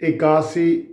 81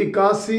81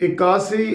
81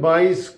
22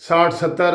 60-70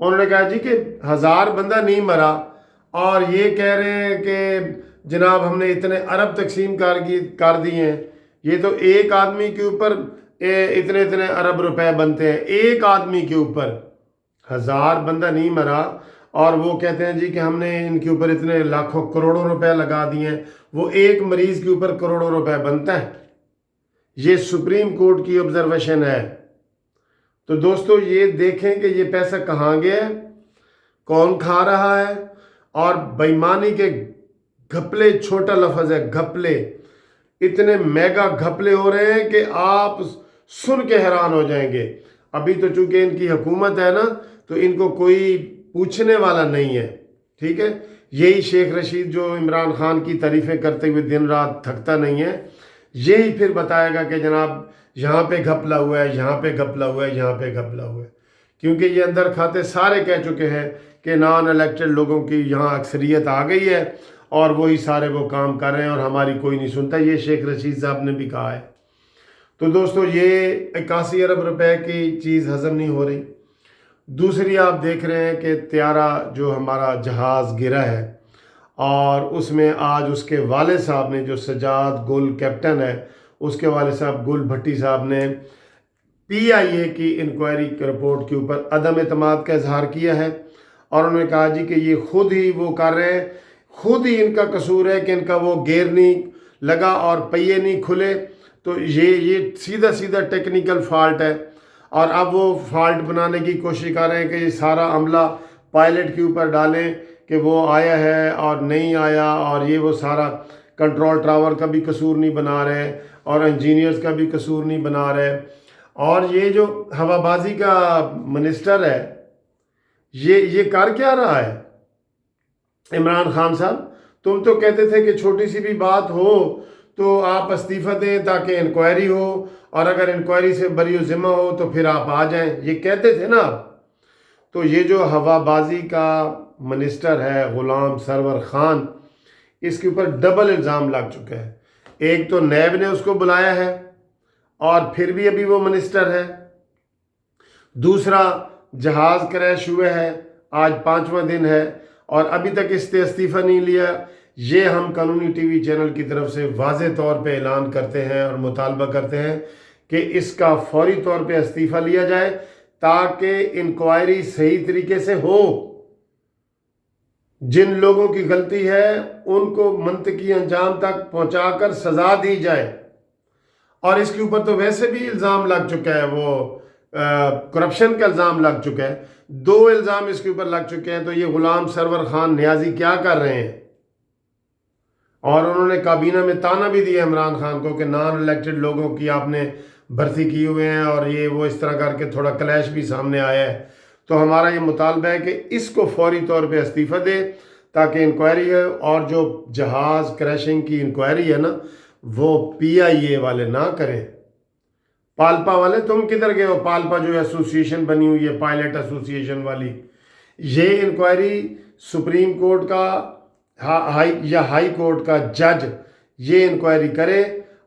انہوں نے کہا جی کہ 1000 بندہ نہیں مرا اور یہ کہہ رہے ہیں کہ جناب ہم نے اتنے ارب تقسیم کر دیے ہیں. یہ تو ایک آدمی کے اوپر اتنے اتنے ارب روپے بنتے ہیں، ایک آدمی کے اوپر 1000 بندہ نہیں مرا، اور وہ کہتے ہیں جی کہ ہم نے ان کے اوپر اتنے لاکھوں کروڑوں روپے لگا دیے ہیں. وہ ایک مریض کے اوپر کروڑوں روپے بنتا ہے. یہ سپریم کورٹ کی آبزرویشن ہے. تو دوستو یہ دیکھیں کہ یہ پیسہ کہاں گیا ہے، کون کھا رہا ہے. اور بےایمانی کے گھپلے، چھوٹا لفظ ہے گھپلے، اتنے میگا گھپلے ہو رہے ہیں کہ آپ سن کے حیران ہو جائیں گے. ابھی تو چونکہ ان کی حکومت ہے نا، تو ان کو کوئی پوچھنے والا نہیں ہے. ٹھیک ہے، یہی شیخ رشید جو عمران خان کی تعریفیں کرتے ہوئے دن رات تھکتا نہیں ہے، یہی پھر بتائے گا کہ جناب یہاں پہ گھپلا ہوا ہے، یہاں پہ گھپلا ہوا ہے، یہاں پہ گھپلا ہوا ہے. کیونکہ یہ اندر کھاتے سارے کہہ چکے ہیں کہ نان الیکٹڈ لوگوں کی یہاں اکثریت آ گئی ہے اور وہی سارے وہ کام کر رہے ہیں اور ہماری کوئی نہیں سنتا. یہ شیخ رشید صاحب نے بھی کہا ہے. تو دوستو یہ 81 ارب روپے کی چیز ہضم نہیں ہو رہی. دوسری آپ دیکھ رہے ہیں کہ طیارہ جو ہمارا جہاز گرا ہے، اور اس میں آج اس کے والد صاحب نے، جو سجاد گل کیپٹن ہے، اس کے والد صاحب گل بھٹی صاحب نے پی آئی اے کی انکوائری رپورٹ کے اوپر عدم اعتماد کا اظہار کیا ہے. اور انہوں نے کہا جی کہ یہ خود ہی وہ کر رہے ہیں، خود ہی ان کا قصور ہے کہ ان کا وہ گیئر نہیں لگا اور پہیے نہیں کھلے. تو یہ سیدھا سیدھا ٹیکنیکل فالٹ ہے. اور اب وہ فالٹ بنانے کی کوشش کر رہے ہیں کہ یہ سارا عملہ پائلٹ کے اوپر ڈالیں کہ وہ آیا ہے اور نہیں آیا، اور یہ وہ سارا کنٹرول ٹاور کا بھی قصور نہیں بنا رہے اور انجینئرز کا بھی قصور نہیں بنا رہے. اور یہ جو ہوا بازی کا منسٹر ہے، یہ کر کیا رہا ہے؟ عمران خان صاحب، تم تو کہتے تھے کہ چھوٹی سی بھی بات ہو تو آپ استعفیٰ دیں تاکہ انکوائری ہو، اور اگر انکوائری سے بری و ذمہ ہو تو پھر آپ آ جائیں. یہ کہتے تھے نا آپ. تو یہ جو ہوا بازی کا منسٹر ہے غلام سرور خان، اس کے اوپر ڈبل الزام لگ چکا ہے. ایک تو نیب نے اس کو بلایا ہے اور پھر بھی ابھی وہ منسٹر ہے. دوسرا جہاز کریش ہوئے ہے، آج 5واں دن ہے اور ابھی تک اس نے استعفیٰ نہیں لیا. یہ ہم قانونی ٹی وی چینل کی طرف سے واضح طور پہ اعلان کرتے ہیں اور مطالبہ کرتے ہیں کہ اس کا فوری طور پہ استعفیٰ لیا جائے تاکہ انکوائری صحیح طریقے سے ہو. جن لوگوں کی غلطی ہے ان کو منطقی انجام تک پہنچا کر سزا دی جائے. اور اس کے اوپر تو ویسے بھی الزام لگ چکا ہے، وہ کرپشن کا الزام لگ چکا ہے. 2 الزام اس کے اوپر لگ چکے ہیں. تو یہ غلام سرور خان نیازی کیا کر رہے ہیں؟ اور انہوں نے کابینہ میں تانا بھی دیا عمران خان کو کہ نان الیکٹڈ لوگوں کی آپ نے بھرتی کی ہوئے ہیں، اور یہ وہ اس طرح کر کے تھوڑا کلیش بھی سامنے آیا ہے. تو ہمارا یہ مطالبہ ہے کہ اس کو فوری طور پہ استعفیٰ دے تاکہ انکوائری ہے. اور جو جہاز کریشنگ کی انکوائری ہے نا، وہ پی آئی اے والے نہ کریں. پالپا والے تم کدھر گئے ہو؟ پالپا جو ایسوسیشن بنی ہوئی ہے، پائلٹ ایسوسیشن والی، یہ انکوائری سپریم کورٹ کا ہائی کورٹ کا جج یہ انکوائری کرے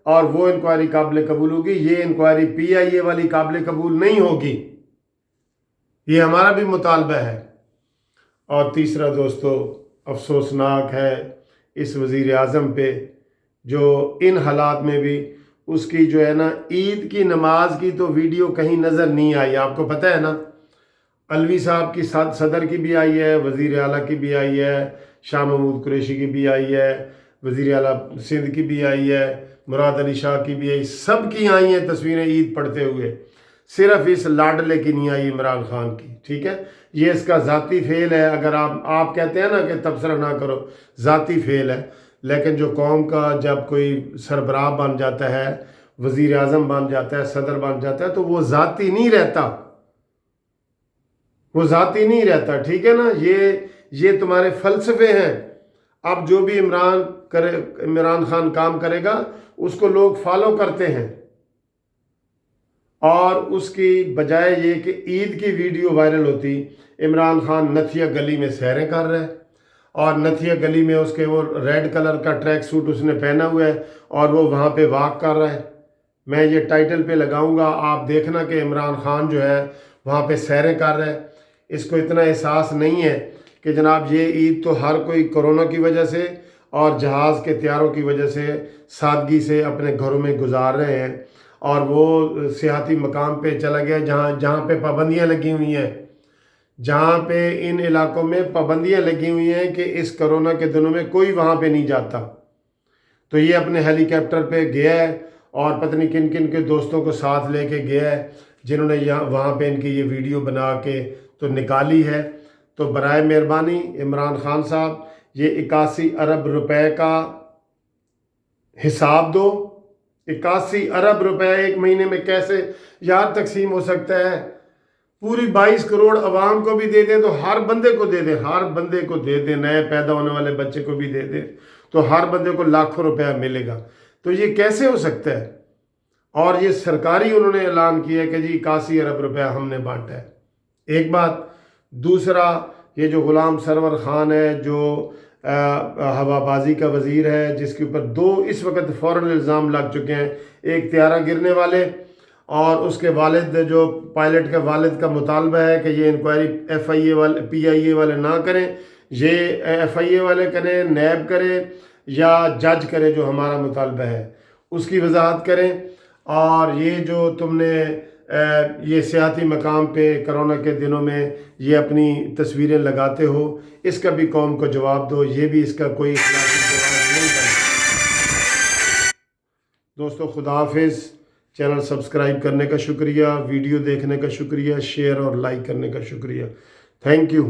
اور وہ انکوائری قابل قبول ہوگی. یہ انکوائری پی آئی اے والی قابل قبول نہیں ہوگی. یہ ہمارا بھی مطالبہ ہے. اور تیسرا دوستو، افسوسناک ہے اس وزیر اعظم پہ جو ان حالات میں بھی اس کی جو ہے نا عید کی نماز کی تو ویڈیو کہیں نظر نہیں آئی. آپ کو پتہ ہے نا، علوی صاحب کی صدر کی بھی آئی ہے، وزیر اعلیٰ کی بھی آئی ہے، شاہ محمود قریشی کی بھی آئی ہے، وزیر اعلیٰ سندھ کی بھی آئی ہے، مراد علی شاہ کی بھی آئی. سب کی آئی ہیں تصویریں عید پڑھتے ہوئے. صرف اس لاڈلے کی نہیں آئی، عمران خان کی. ٹھیک ہے، یہ اس کا ذاتی فیل ہے. اگر آپ کہتے ہیں نا کہ تبصرہ نہ کرو، ذاتی فیل ہے. لیکن جو قوم کا جب کوئی سربراہ بن جاتا ہے، وزیر اعظم بن جاتا ہے، صدر بن جاتا ہے، تو وہ ذاتی نہیں رہتا. وہ ذاتی نہیں رہتا. ٹھیک ہے نا، یہ تمہارے فلسفے ہیں. اب جو بھی عمران خان کام کرے گا اس کو لوگ فالو کرتے ہیں. اور اس کی بجائے یہ کہ عید کی ویڈیو وائرل ہوتی، عمران خان نتھیا گلی میں سیریں کر رہا ہے، اور نتھیا گلی میں اس کے وہ ریڈ کلر کا ٹریک سوٹ اس نے پہنا ہوا ہے اور وہ وہاں پہ واک کر رہا ہے. میں یہ ٹائٹل پہ لگاؤں گا، آپ دیکھنا کہ عمران خان جو ہے وہاں پہ سیریں کر رہا ہے. اس کو اتنا احساس نہیں ہے کہ جناب یہ عید تو ہر کوئی کرونا کی وجہ سے اور جہاز کے طیاروں کی وجہ سے سادگی سے اپنے گھروں میں گزار رہے ہیں، اور وہ سیاحتی مقام پہ چلا گیا جہاں پہ پابندیاں لگی ہوئی ہیں، جہاں پہ ان علاقوں میں پابندیاں لگی ہوئی ہیں کہ اس کرونا کے دنوں میں کوئی وہاں پہ نہیں جاتا، تو یہ اپنے ہیلی کاپٹر پہ گیا ہے اور پتہ نہیں کن کن کے دوستوں کو ساتھ لے کے گیا ہے، جنہوں نے وہاں پہ ان کی یہ ویڈیو بنا کے تو نکالی ہے۔ تو برائے مہربانی عمران خان صاحب یہ 81 ارب روپے کا حساب دو۔ 81 ارب روپے ایک مہینے میں کیسے یار تقسیم ہو سکتا ہے؟ پوری 22 کروڑ عوام کو بھی دے دیں تو ہر بندے کو دے دیں، ہر بندے کو دے دیں، نئے پیدا ہونے والے بچے کو بھی دے دیں تو ہر بندے کو لاکھوں روپیہ ملے گا۔ تو یہ کیسے ہو سکتا ہے؟ اور یہ سرکاری انہوں نے اعلان کیا ہے کہ جی 81 ارب روپیہ ہم نے بانٹا ہے۔ ایک بات۔ دوسرا، یہ جو غلام سرور خان ہے جو ہوا بازی کا وزیر ہے، جس کے اوپر 2 اس وقت فوراً الزام لگ چکے ہیں، ایک طیارہ گرنے والے اور اس کے والد، جو پائلٹ کے والد کا مطالبہ ہے کہ یہ انکوائری پی آئی اے والے نہ کریں، یہ ایف آئی اے والے کریں، نیب کرے یا جج کرے، جو ہمارا مطالبہ ہے اس کی وضاحت کریں۔ اور یہ جو تم نے یہ سیاحتی مقام پہ کرونا کے دنوں میں یہ اپنی تصویریں لگاتے ہو، اس کا بھی قوم کو جواب دو، یہ بھی اس کا کوئی اخلاقی جواب نہیں بنتا۔ دوستو خدا حافظ۔ چینل سبسکرائب کرنے کا شکریہ، ویڈیو دیکھنے کا شکریہ، شیئر اور لائک کرنے کا شکریہ۔ Thank you.